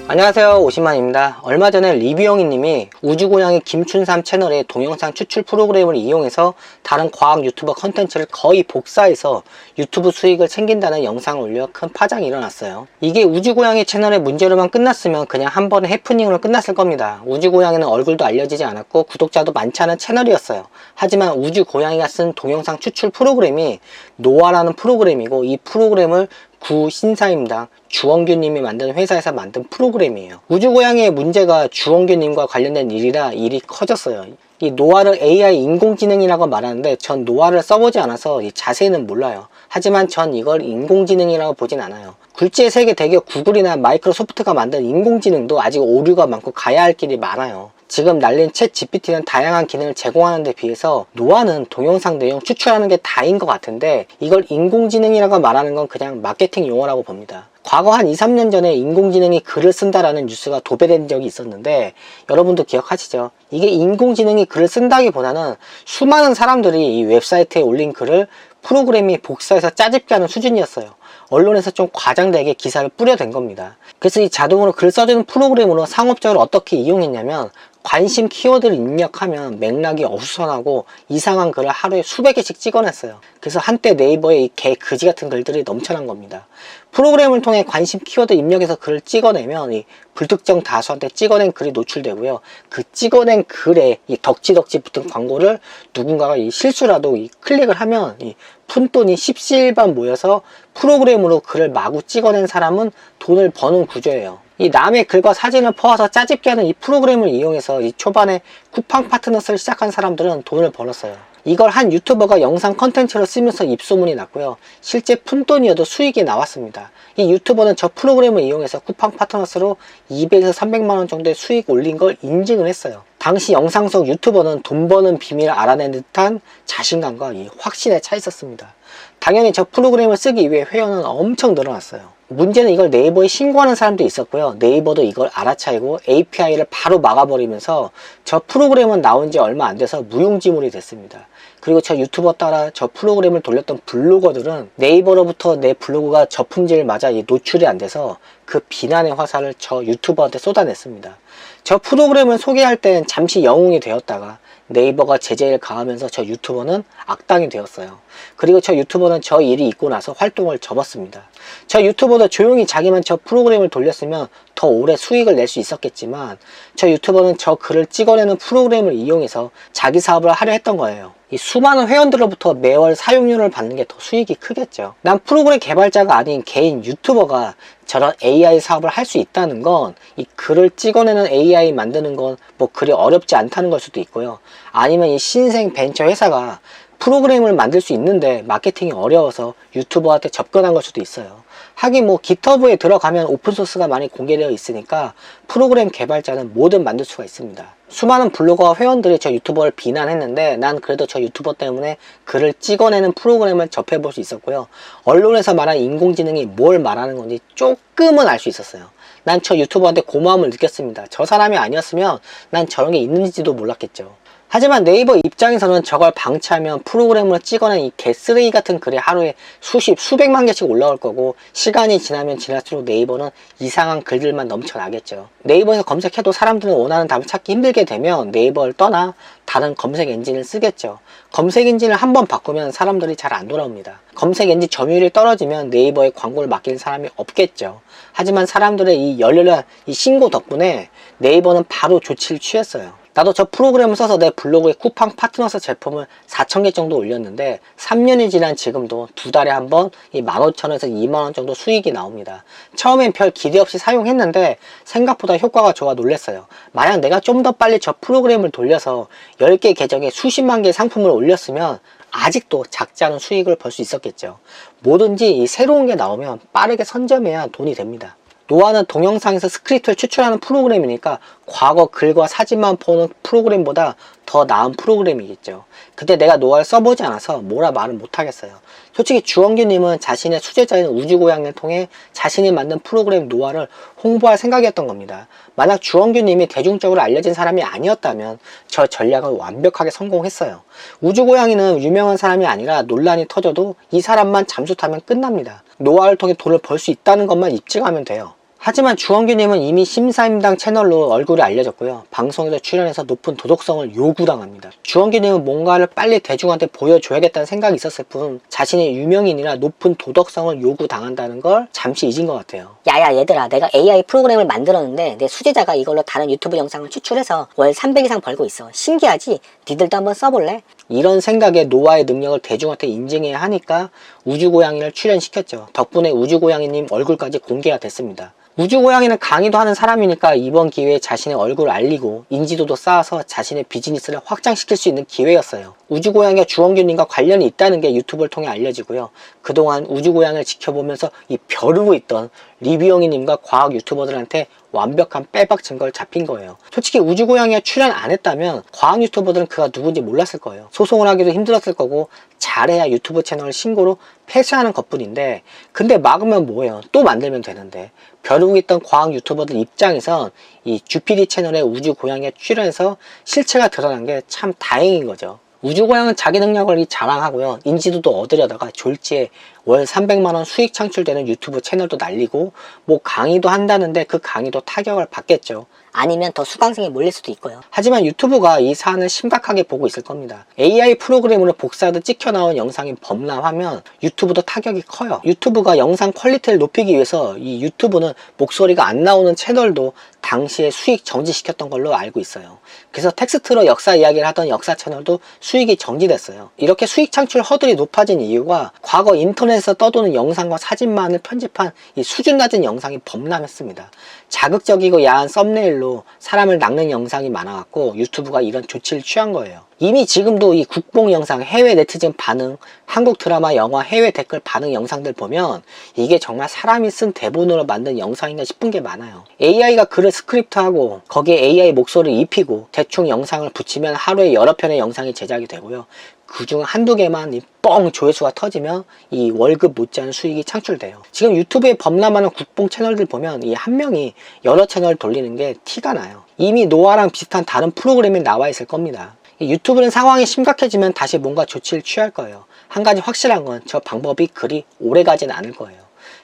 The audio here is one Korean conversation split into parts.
안녕하세요, 오신만입니다. 얼마 전에 리뷰영이님이 우주고양이 김춘삼 채널의 동영상 추출 프로그램을 이용해서 다른 과학 유튜버 컨텐츠를 거의 복사해서 유튜브 수익을 챙긴다는 영상을 올려 큰 파장이 일어났어요. 이게 우주고양이 채널의 문제로만 끝났으면 그냥 한 번의 해프닝으로 끝났을 겁니다. 우주고양이는 얼굴도 알려지지 않았고 구독자도 많지 않은 채널이었어요. 하지만 우주고양이가 쓴 동영상 추출 프로그램이 노아라는 프로그램이고, 이 프로그램을 구신사임당 주원규님이 만든 회사에서 만든 프로그램이에요. 우주고양이의 문제가 주원규님과 관련된 일이라 일이 커졌어요. 이 노아를 AI 인공지능이라고 말하는데 전 노아를 써보지 않아서 자세히는 몰라요. 하지만 전 이걸 인공지능이라고 보진 않아요. 굴지의 세계 대기업 구글이나 마이크로소프트가 만든 인공지능도 아직 오류가 많고 가야 할 길이 많아요. 지금 날린 챗 GPT는 다양한 기능을 제공하는 데 비해서 노아는 동영상 내용 추출하는 게 다인 것 같은데, 이걸 인공지능이라고 말하는 건 그냥 마케팅 용어라고 봅니다. 과거 한 2-3년 전에 인공지능이 글을 쓴다라는 뉴스가 도배된 적이 있었는데, 여러분도 기억하시죠? 이게 인공지능이 글을 쓴다기보다는 수많은 사람들이 이 웹사이트에 올린 글을 프로그램이 복사해서 짜집게 하는 수준이었어요. 언론에서 좀 과장되게 기사를 뿌려댄 겁니다. 그래서 이 자동으로 글 써주는 프로그램으로 상업적으로 어떻게 이용했냐면, 관심 키워드를 입력하면 맥락이 어수선하고 이상한 글을 하루에 수백 개씩 찍어냈어요. 그래서 한때 네이버에 이 개 그지 같은 글들이 넘쳐난 겁니다. 프로그램을 통해 관심 키워드 입력해서 글을 찍어내면 이 불특정 다수한테 찍어낸 글이 노출되고요. 그 찍어낸 글에 이 덕지덕지 붙은 광고를 누군가가 이 실수라도 이 클릭을 하면 이 푼돈이 십시일반 모여서 프로그램으로 글을 마구 찍어낸 사람은 돈을 버는 구조예요. 이 남의 글과 사진을 퍼와서 짜집게 하는 이 프로그램을 이용해서 이 초반에 쿠팡 파트너스를 시작한 사람들은 돈을 벌었어요. 이걸 한 유튜버가 영상 컨텐츠로 쓰면서 입소문이 났고요. 실제 푼돈이어도 수익이 나왔습니다. 이 유튜버는 저 프로그램을 이용해서 쿠팡 파트너스로 200에서 300만원 정도의 수익 올린 걸 인증을 했어요. 당시 영상 속 유튜버는 돈 버는 비밀을 알아낸 듯한 자신감과 이 확신에 차 있었습니다. 당연히 저 프로그램을 쓰기 위해 회원은 엄청 늘어났어요. 문제는 이걸 네이버에 신고하는 사람도 있었고요. 네이버도 이걸 알아차리고 API를 바로 막아버리면서 저 프로그램은 나온 지 얼마 안 돼서 무용지물이 됐습니다. 그리고 저 유튜버 따라 저 프로그램을 돌렸던 블로거들은 네이버로부터 내 블로그가 저품질 맞아 노출이 안 돼서 그 비난의 화살을 저 유튜버한테 쏟아냈습니다. 저 프로그램을 소개할 땐 잠시 영웅이 되었다가 네이버가 제재를 가하면서 저 유튜버는 악당이 되었어요. 그리고 저 유튜버는 저 일이 있고 나서 활동을 접었습니다. 저 유튜버도 조용히 자기만 저 프로그램을 돌렸으면 더 오래 수익을 낼 수 있었겠지만, 저 유튜버는 저 글을 찍어내는 프로그램을 이용해서 자기 사업을 하려 했던 거예요. 이 수많은 회원들로부터 매월 사용료를 받는 게 더 수익이 크겠죠. 난 프로그램 개발자가 아닌 개인 유튜버가 저런 AI 사업을 할 수 있다는 건, 이 글을 찍어내는 AI 만드는 건 뭐 그리 어렵지 않다는 걸 수도 있고요. 아니면 이 신생 벤처 회사가 프로그램을 만들 수 있는데 마케팅이 어려워서 유튜버한테 접근한 걸 수도 있어요. 하긴 뭐 깃허브에 들어가면 오픈소스가 많이 공개되어 있으니까 프로그램 개발자는 뭐든 만들 수가 있습니다. 수많은 블로거와 회원들이 저 유튜버를 비난했는데, 난 그래도 저 유튜버 때문에 글을 찍어내는 프로그램을 접해볼 수 있었고요. 언론에서 말한 인공지능이 뭘 말하는 건지 조금은 알 수 있었어요. 난 저 유튜버한테 고마움을 느꼈습니다. 저 사람이 아니었으면 난 저런 게 있는지도 몰랐겠죠. 하지만 네이버 입장에서는 저걸 방치하면 프로그램으로 찍어낸 이 개쓰레기 같은 글이 하루에 수백만 개씩 올라올 거고, 시간이 지나면 지날수록 네이버는 이상한 글들만 넘쳐나겠죠. 네이버에서 검색해도 사람들은 원하는 답을 찾기 힘들게 되면 네이버를 떠나 다른 검색 엔진을 쓰겠죠. 검색 엔진을 한번 바꾸면 사람들이 잘 안 돌아옵니다. 검색 엔진 점유율이 떨어지면 네이버에 광고를 맡기는 사람이 없겠죠. 하지만 사람들의 이 열렬한 이 신고 덕분에 네이버는 바로 조치를 취했어요. 나도 저 프로그램을 써서 내 블로그에 쿠팡 파트너스 제품을 4,000개 정도 올렸는데, 3년이 지난 지금도 두 달에 한 번 이 15,000원에서 20,000원 정도 수익이 나옵니다. 처음엔 별 기대 없이 사용했는데 생각보다 효과가 좋아 놀랐어요. 만약 내가 좀 더 빨리 저 프로그램을 돌려서 10개 계정에 수십만 개의 상품을 올렸으면 아직도 작지 않은 수익을 벌 수 있었겠죠. 뭐든지 이 새로운 게 나오면 빠르게 선점해야 돈이 됩니다. 노아는 동영상에서 스크립트를 추출하는 프로그램이니까 과거 글과 사진만 보는 프로그램보다 더 나은 프로그램이겠죠. 근데 내가 노화를 써보지 않아서 뭐라 말은 못하겠어요. 솔직히 주원규님은 자신의 수제자인 우주고양이를 통해 자신이 만든 프로그램 노화를 홍보할 생각이었던 겁니다. 만약 주원규님이 대중적으로 알려진 사람이 아니었다면 저 전략을 완벽하게 성공했어요. 우주고양이는 유명한 사람이 아니라 논란이 터져도 이 사람만 잠수 타면 끝납니다. 노화를 통해 돈을 벌 수 있다는 것만 입증하면 돼요. 하지만 주원규님은 이미 심사임당 채널로 얼굴이 알려졌고요. 방송에서 출연해서 높은 도덕성을 요구당합니다. 주원규님은 뭔가를 빨리 대중한테 보여줘야겠다는 생각이 있었을 뿐 자신이 유명인이라 높은 도덕성을 요구당한다는 걸 잠시 잊은 것 같아요. 야야 얘들아, 내가 AI 프로그램을 만들었는데 내 수제자가 이걸로 다른 유튜브 영상을 추출해서 월 300 이상 벌고 있어. 신기하지? 니들도 한번 써볼래? 이런 생각에 노화의 능력을 대중한테 인증해야 하니까 우주고양이를 출연시켰죠. 덕분에 우주고양이님 얼굴까지 공개가 됐습니다. 우주고양이는 강의도 하는 사람이니까 이번 기회에 자신의 얼굴을 알리고 인지도도 쌓아서 자신의 비즈니스를 확장시킬 수 있는 기회였어요. 우주고양이가 주원규님과 관련이 있다는 게 유튜브를 통해 알려지고요. 그동안 우주고양이를 지켜보면서 이 벼르고 있던 리뷰영이님과 과학 유튜버들한테 완벽한 빼박 증거를 잡힌 거예요. 솔직히 우주고양이가 출연 안 했다면 과학 유튜버들은 그가 누군지 몰랐을 거예요. 소송을 하기도 힘들었을 거고 잘해야 유튜브 채널을 신고로 폐쇄하는 것뿐인데 근데 막으면 뭐예요? 또 만들면 되는데 벼르고 있던 과학 유튜버들 입장에선 이 주피디 채널에 우주고양이가 출연해서 실체가 드러난 게 참 다행인 거죠. 우주고양은 자기 능력을 자랑하고요. 인지도도 얻으려다가 졸지에 월 300만원 수익 창출되는 유튜브 채널도 날리고 뭐 강의도 한다는데 그 강의도 타격을 받겠죠. 아니면 더 수강생이 몰릴 수도 있고요. 하지만 유튜브가 이 사안을 심각하게 보고 있을 겁니다. AI 프로그램으로 복사하듯 찍혀나온 영상이 범람하면 유튜브도 타격이 커요. 유튜브가 영상 퀄리티를 높이기 위해서 이 유튜브는 목소리가 안 나오는 채널도 당시에 수익 정지시켰던 걸로 알고 있어요. 그래서 텍스트로 역사 이야기를 하던 역사 채널도 수익이 정지됐어요. 이렇게 수익 창출 허들이 높아진 이유가 과거 인터넷에서 떠도는 영상과 사진만을 편집한 이 수준 낮은 영상이 범람했습니다. 자극적이고 야한 썸네일로 사람을 낚는 영상이 많아갖고 유튜브가 이런 조치를 취한 거예요. 이미 지금도 이 국뽕 영상, 해외 네티즌 반응, 한국 드라마, 영화, 해외 댓글 반응 영상들 보면 이게 정말 사람이 쓴 대본으로 만든 영상인가 싶은 게 많아요. AI가 글을 스크립트하고 거기에 AI 목소리를 입히고 대충 영상을 붙이면 하루에 여러 편의 영상이 제작이 되고요. 그중 한두 개만 뻥 조회수가 터지면 이 월급 못지않은 수익이 창출돼요. 지금 유튜브에 범람하는 국뽕 채널들 보면 이 한 명이 여러 채널을 돌리는 게 티가 나요. 이미 노아랑 비슷한 다른 프로그램이 나와 있을 겁니다. 유튜브는 상황이 심각해지면 다시 뭔가 조치를 취할 거예요. 한 가지 확실한 건 저 방법이 그리 오래 가진 않을 거예요.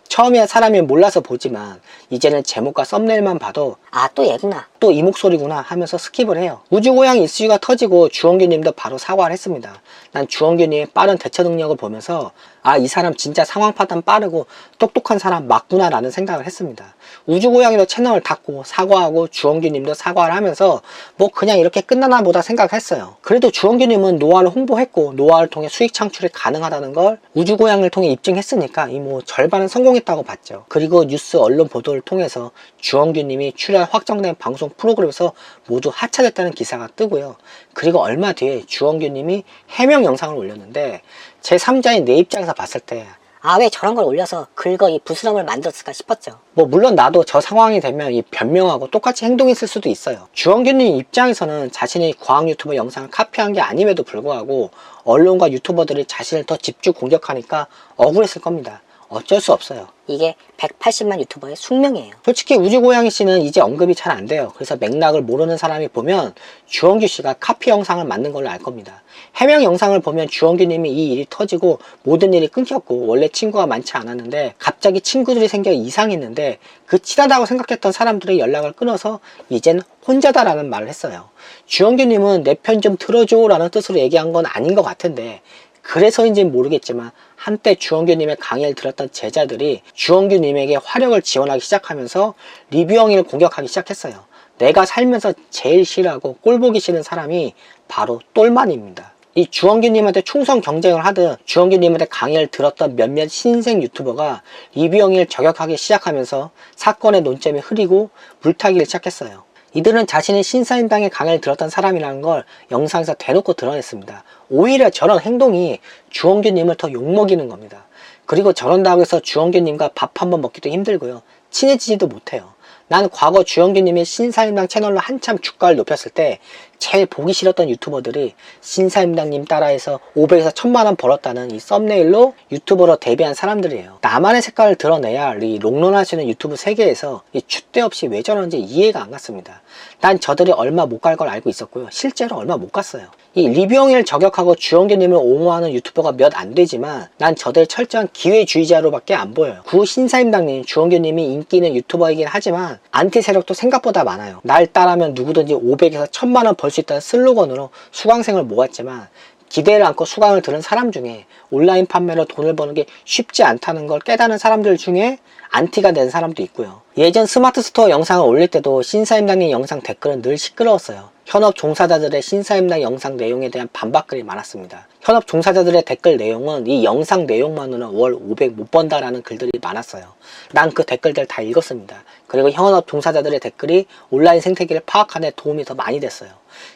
처음에 사람이 몰라서 보지만 이제는 제목과 썸네일만 봐도 아, 또 얘구나. 또 이 목소리구나 하면서 스킵을 해요. 우주고양이 이슈가 터지고 주원규님도 바로 사과를 했습니다. 난 주원규님의 빠른 대처 능력을 보면서 아, 이 사람 진짜 상황 파단 빠르고 똑똑한 사람 맞구나 라는 생각을 했습니다. 우주고양이도 채널을 닫고 사과하고 주원규님도 사과를 하면서 뭐 그냥 이렇게 끝나나 보다 생각했어요. 그래도 주원규님은 노화를 홍보했고 노화를 통해 수익 창출이 가능하다는 걸 우주고양이를 통해 입증했으니까 이 뭐 절반은 성공했다고 봤죠. 그리고 뉴스 언론 보도를 통해서 주원규님이 출연 확정된 방송 프로그램에서 모두 하차됐다는 기사가 뜨고요. 그리고 얼마 뒤에 주원규님이 해명 영상을 올렸는데 제3자인 내 입장에서 봤을 때 아, 왜 저런 걸 올려서 긁어 이 부스럼을 만들었을까 싶었죠. 뭐 물론 나도 저 상황이 되면 이 변명하고 똑같이 행동했을 수도 있어요. 주원규님 입장에서는 자신이 과학 유튜버 영상을 카피한 게 아님에도 불구하고 언론과 유튜버들이 자신을 더 집중 공격하니까 억울했을 겁니다. 어쩔 수 없어요. 이게 180만 유튜버의 숙명이에요. 솔직히 우주고양이 씨는 이제 언급이 잘 안 돼요. 그래서 맥락을 모르는 사람이 보면 주원규 씨가 카피 영상을 만든 걸로 알 겁니다. 해명 영상을 보면 주원규 님이 이 일이 터지고 모든 일이 끊겼고 원래 친구가 많지 않았는데 갑자기 친구들이 생겨 이상했는데 그 친하다고 생각했던 사람들의 연락을 끊어서 이젠 혼자다라는 말을 했어요. 주원규 님은 내 편 좀 들어줘 라는 뜻으로 얘기한 건 아닌 것 같은데 그래서인지는 모르겠지만 한때 주원규님의 강의를 들었던 제자들이 주원규님에게 화력을 지원하기 시작하면서 리뷰영이를 공격하기 시작했어요. 내가 살면서 제일 싫어하고 꼴보기 싫은 사람이 바로 똘만입니다. 이 주원규님한테 충성 경쟁을 하듯 주원규님한테 강의를 들었던 몇몇 신생 유튜버가 리뷰영이를 저격하기 시작하면서 사건의 논점이 흐리고 물타기를 시작했어요. 이들은 자신이 신사임당의 강의를 들었던 사람이라는 걸 영상에서 대놓고 드러냈습니다. 오히려 저런 행동이 주원규님을 더 욕먹이는 겁니다. 그리고 저런다고 해서 주원규님과 밥 한번 먹기도 힘들고요. 친해지지도 못해요. 난 과거 주원규님이 신사임당 채널로 한참 주가를 높였을 때 제일 보기 싫었던 유튜버들이 신사임당님 따라해서 500에서 1000만원 벌었다는 이 썸네일로 유튜버로 데뷔한 사람들이에요. 나만의 색깔을 드러내야 할 이 롱런하시는 유튜브 세계에서 이 줏대 없이 왜 저러는지 이해가 안 갔습니다. 난 저들이 얼마 못 갈 걸 알고 있었고요. 실제로 얼마 못 갔어요. 이 리뷰형을 저격하고 주원규님을 옹호하는 유튜버가 몇 안 되지만 난 저들 철저한 기회주의자로밖에 안 보여요. 구 신사임당님, 주원규님이 인기 있는 유튜버이긴 하지만 안티 세력도 생각보다 많아요. 날 따라하면 누구든지 500에서 1000만원 벌 수 있다는 슬로건으로 수강생을 모았지만 기대를 안고 수강을 들은 사람 중에 온라인 판매로 돈을 버는 게 쉽지 않다는 걸 깨닫는 사람들 중에 안티가 된 사람도 있고요. 예전 스마트 스토어 영상을 올릴 때도 신사임당님 영상 댓글은 늘 시끄러웠어요. 현업 종사자들의 신사임당 영상 내용에 대한 반박글이 많았습니다. 현업 종사자들의 댓글 내용은 이 영상 내용만으로는 월 500 못 번다라는 글들이 많았어요. 난 그 댓글들 다 읽었습니다. 그리고 현업 종사자들의 댓글이 온라인 생태계를 파악하는 데 도움이 더 많이 됐어요.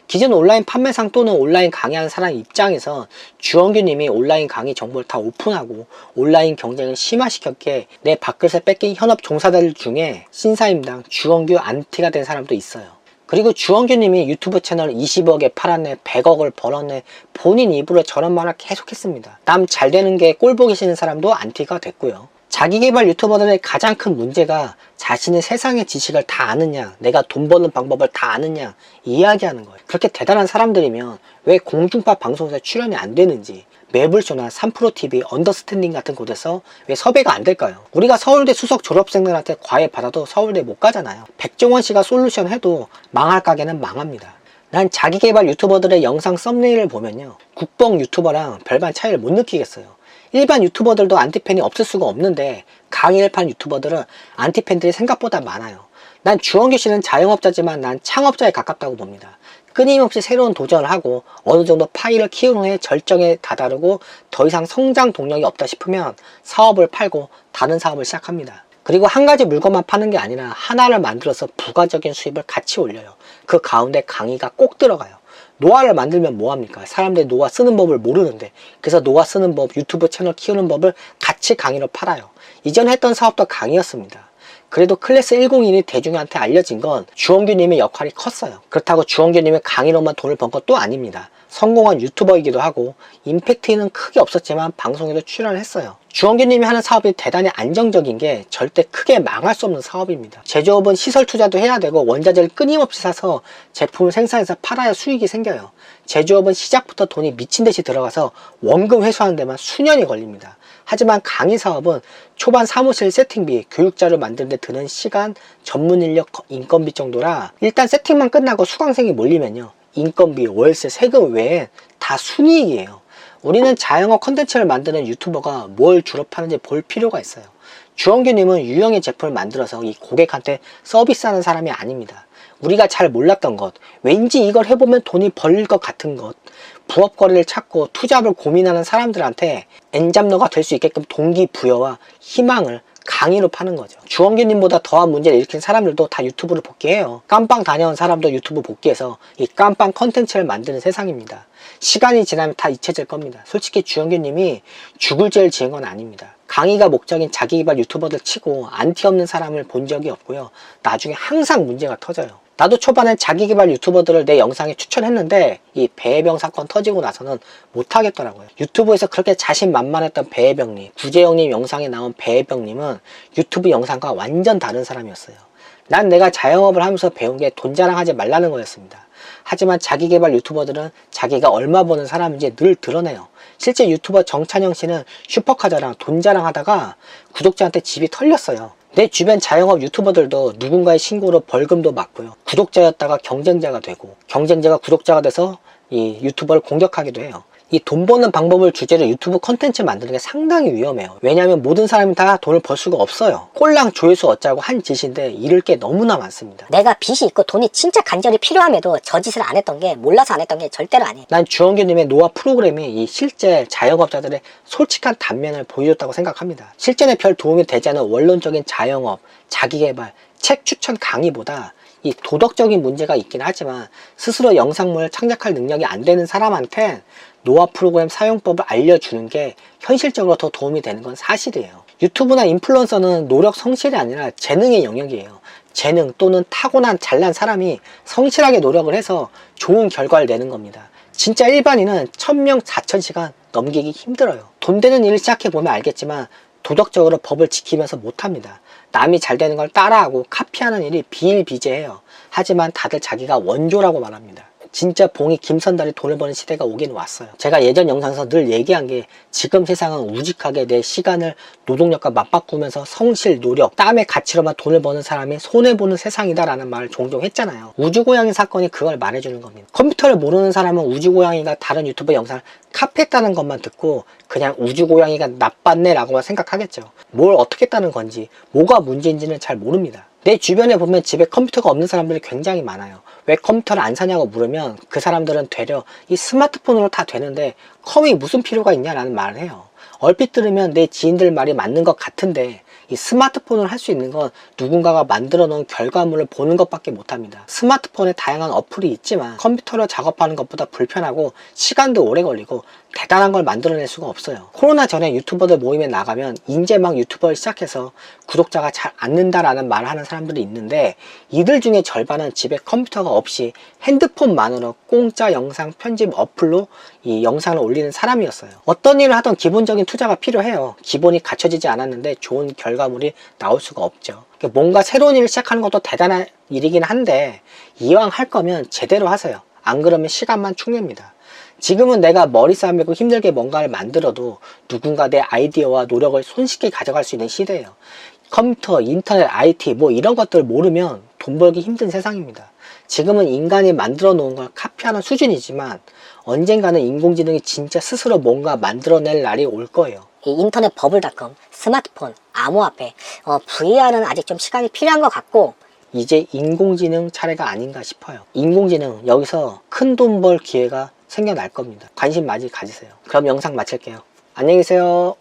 기존 온라인 판매상 또는 온라인 강의하는 사람 입장에서 주원규님이 온라인 강의 정보를 다 오픈하고 온라인 경쟁을 심화시켰기에 내 밥그릇을 뺏긴 현업 종사자들 중에 신사임당, 주원규 안티가 된 사람도 있어요. 그리고 주원규님이 유튜브 채널 20억에 팔았네, 100억을 벌었네, 본인 입으로 저런 말을 계속했습니다. 남 잘 되는 게 꼴보기 싫은 사람도 안티가 됐고요. 자기개발 유튜버들의 가장 큰 문제가 자신의 세상의 지식을 다 아느냐, 내가 돈 버는 방법을 다 아느냐 이야기하는 거예요. 그렇게 대단한 사람들이면 왜 공중파 방송에서 출연이 안 되는지, 매불쇼나 3프로TV, 언더스탠딩 같은 곳에서 왜 섭외가 안 될까요? 우리가 서울대 수석 졸업생들한테 과외 받아도 서울대 못 가잖아요. 백종원 씨가 솔루션 해도 망할 가게는 망합니다. 난 자기개발 유튜버들의 영상 썸네일을 보면요, 국뽕 유튜버랑 별반 차이를 못 느끼겠어요. 일반 유튜버들도 안티팬이 없을 수가 없는데 강의를 판 유튜버들은 안티팬들이 생각보다 많아요. 난 주원규 씨는 자영업자지만 난 창업자에 가깝다고 봅니다. 끊임없이 새로운 도전을 하고 어느 정도 파일을 키운 후에 절정에 다다르고 더 이상 성장 동력이 없다 싶으면 사업을 팔고 다른 사업을 시작합니다. 그리고 한 가지 물건만 파는 게 아니라 하나를 만들어서 부가적인 수입을 같이 올려요. 그 가운데 강의가 꼭 들어가요. 노화를 만들면 뭐합니까? 사람들이 노화 쓰는 법을 모르는데, 그래서 노화 쓰는 법, 유튜브 채널 키우는 법을 같이 강의로 팔아요. 이전에 했던 사업도 강의였습니다. 그래도 클래스 101이 대중한테 알려진 건 주원규님의 역할이 컸어요. 그렇다고 주원규님의 강의로만 돈을 번 것도 아닙니다. 성공한 유튜버이기도 하고 임팩트는 크게 없었지만 방송에도 출연을 했어요. 주원규님이 하는 사업이 대단히 안정적인 게 절대 크게 망할 수 없는 사업입니다. 제조업은 시설 투자도 해야 되고 원자재를 끊임없이 사서 제품을 생산해서 팔아야 수익이 생겨요. 제조업은 시작부터 돈이 미친듯이 들어가서 원금 회수하는 데만 수년이 걸립니다. 하지만 강의 사업은 초반 사무실 세팅비, 교육자료 만드는 데 드는 시간, 전문 인력, 인건비 정도라 일단 세팅만 끝나고 수강생이 몰리면요, 인건비, 월세, 세금 외엔 다 순이익이에요. 우리는 자영업 컨텐츠를 만드는 유튜버가 뭘 주로 파는지 볼 필요가 있어요. 주원규님은 유형의 제품을 만들어서 이 고객한테 서비스하는 사람이 아닙니다. 우리가 잘 몰랐던 것, 왠지 이걸 해보면 돈이 벌릴 것 같은 것, 부업거리를 찾고 투잡을 고민하는 사람들한테 엔잡러가 될 수 있게끔 동기부여와 희망을 강의로 파는 거죠. 주원규님보다 더한 문제를 일으킨 사람들도 다 유튜브를 복귀해요. 깜빵 다녀온 사람도 유튜브 복귀해서 이 깜빵 컨텐츠를 만드는 세상입니다. 시간이 지나면 다 잊혀질 겁니다. 솔직히 주원규님이 죽을 죄를 지은 건 아닙니다. 강의가 목적인 자기개발 유튜버들 치고 안티 없는 사람을 본 적이 없고요. 나중에 항상 문제가 터져요. 나도 초반엔 자기개발 유튜버들을 내 영상에 추천했는데 이 배혜병 사건 터지고 나서는 못하겠더라고요. 유튜브에서 그렇게 자신만만했던 배혜병님, 구재영님 영상에 나온 배혜병님은 유튜브 영상과 완전 다른 사람이었어요. 난 내가 자영업을 하면서 배운 게 돈 자랑하지 말라는 거였습니다. 하지만 자기개발 유튜버들은 자기가 얼마 버는 사람인지 늘 드러내요. 실제 유튜버 정찬영 씨는 슈퍼카자랑 돈 자랑하다가 구독자한테 집이 털렸어요. 내 주변 자영업 유튜버들도 누군가의 신고로 벌금도 맞고요. 구독자였다가 경쟁자가 되고, 경쟁자가 구독자가 돼서 이 유튜버를 공격하기도 해요. 이 돈 버는 방법을 주제로 유튜브 컨텐츠 만드는 게 상당히 위험해요. 왜냐하면 모든 사람이 다 돈을 벌 수가 없어요. 꼴랑 조회수 얻자고 한 짓인데 잃을 게 너무나 많습니다. 내가 빚이 있고 돈이 진짜 간절히 필요함에도 저 짓을 안 했던 게, 몰라서 안 했던 게 절대로 아니에요. 난 주원규님의 노화 프로그램이 이 실제 자영업자들의 솔직한 단면을 보여줬다고 생각합니다. 실전에 별 도움이 되지 않은 원론적인 자영업, 자기개발, 책 추천 강의보다 이 도덕적인 문제가 있긴 하지만 스스로 영상물을 창작할 능력이 안 되는 사람한테 노화 프로그램 사용법을 알려주는 게 현실적으로 더 도움이 되는 건 사실이에요. 유튜브나 인플루언서는 노력 성실이 아니라 재능의 영역이에요. 재능 또는 타고난 잘난 사람이 성실하게 노력을 해서 좋은 결과를 내는 겁니다. 진짜 일반인은 1000명 4000시간 넘기기 힘들어요. 돈 되는 일을 시작해보면 알겠지만 도덕적으로 법을 지키면서 못합니다. 남이 잘 되는 걸 따라하고 카피하는 일이 비일비재해요. 하지만 다들 자기가 원조라고 말합니다. 진짜 봉이 김선달이 돈을 버는 시대가 오긴 왔어요. 제가 예전 영상에서 늘 얘기한 게 지금 세상은 우직하게 내 시간을 노동력과 맞바꾸면서 성실, 노력, 땀의 가치로만 돈을 버는 사람이 손해보는 세상이다라는 말을 종종 했잖아요. 우주고양이 사건이 그걸 말해주는 겁니다. 컴퓨터를 모르는 사람은 우주고양이가 다른 유튜버 영상을 카피했다는 것만 듣고 그냥 우주고양이가 나빴네 라고만 생각하겠죠. 뭘 어떻게 했다는 건지 뭐가 문제인지는 잘 모릅니다. 내 주변에 보면 집에 컴퓨터가 없는 사람들이 굉장히 많아요. 왜 컴퓨터를 안 사냐고 물으면 그 사람들은 되려 이 스마트폰으로 다 되는데 컴이 무슨 필요가 있냐라는 말을 해요. 얼핏 들으면 내 지인들 말이 맞는 것 같은데 이 스마트폰을 할 수 있는 건 누군가가 만들어 놓은 결과물을 보는 것밖에 못합니다. 스마트폰에 다양한 어플이 있지만 컴퓨터로 작업하는 것보다 불편하고 시간도 오래 걸리고 대단한 걸 만들어낼 수가 없어요. 코로나 전에 유튜버들 모임에 나가면 이제 막 유튜버를 시작해서 구독자가 잘 안 는다라는 말을 하는 사람들이 있는데 이들 중에 절반은 집에 컴퓨터가 없이 핸드폰만으로 공짜 영상 편집 어플로 이 영상을 올리는 사람이었어요. 어떤 일을 하던 기본적인 투자가 필요해요. 기본이 갖춰지지 않았는데 좋은 결과물이 나올 수가 없죠. 뭔가 새로운 일을 시작하는 것도 대단한 일이긴 한데 이왕 할 거면 제대로 하세요. 안 그러면 시간만 축냅니다. 지금은 내가 머리 싸매고 힘들게 뭔가를 만들어도 누군가 내 아이디어와 노력을 손쉽게 가져갈 수 있는 시대예요. 컴퓨터, 인터넷, IT 뭐 이런 것들 모르면 돈 벌기 힘든 세상입니다. 지금은 인간이 만들어 놓은 걸 카피하는 수준이지만 언젠가는 인공지능이 진짜 스스로 뭔가 만들어낼 날이 올 거예요. 이 인터넷 버블닷컴, 스마트폰, 암호화폐, VR은 아직 좀 시간이 필요한 것 같고 이제 인공지능 차례가 아닌가 싶어요. 인공지능 여기서 큰 돈 벌 기회가 생겨날 겁니다. 관심 많이 가지세요. 그럼 영상 마칠게요. 안녕히 계세요.